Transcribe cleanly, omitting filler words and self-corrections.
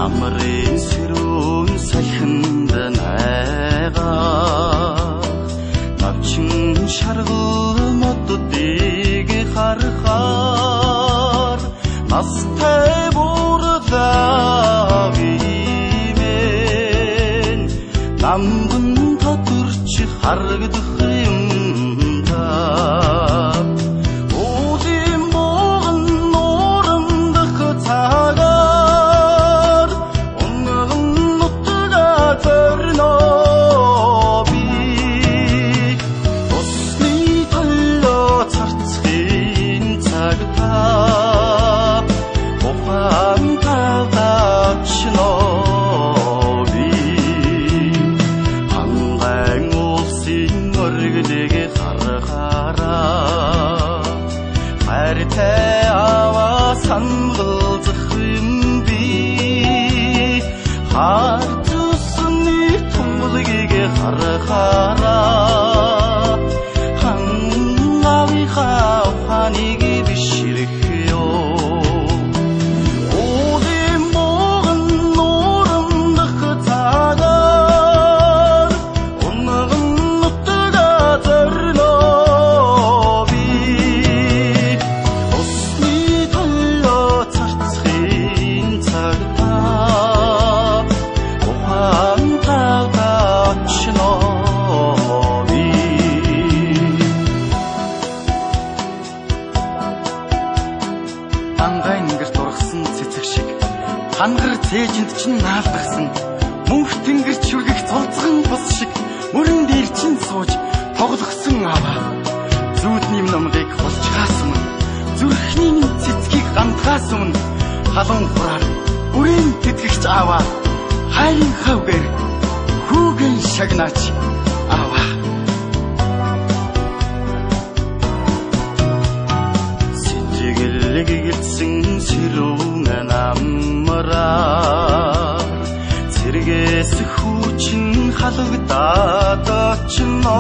Амрын сэрүүн салхинд найгаа навчин шаргал моддыг харахаар настай буурдаа вимэн намган тодорч харагдах юм та уудын богн нуурандах цагаар унган нутгаа төрнө би усны толлоо царцхийн цагтаа ухаан талдачно би хангайн улсын өргөлийг харахаараа хайртай аваа сангалзах юм би хартусны тунгалгийг харахаараа хангавихаа ханыг бишрэх хангар цээжинд чинь наалдахсан мөнх тэнгэрч хүргэх цолцгон бус шиг мөрөн дээр чинь сууж тоглохсон аваа зүүдний номдыг холж хаасан зүрхний цэцгийг гамтгаасан халуун хураар бүрийн тэтгэгч аваа хайрын хавгэр хүүгэн шагнаач аваа сэтгэлэг гэрсэн сэрүүн намраа цэргээс хүүчин халагдаад очно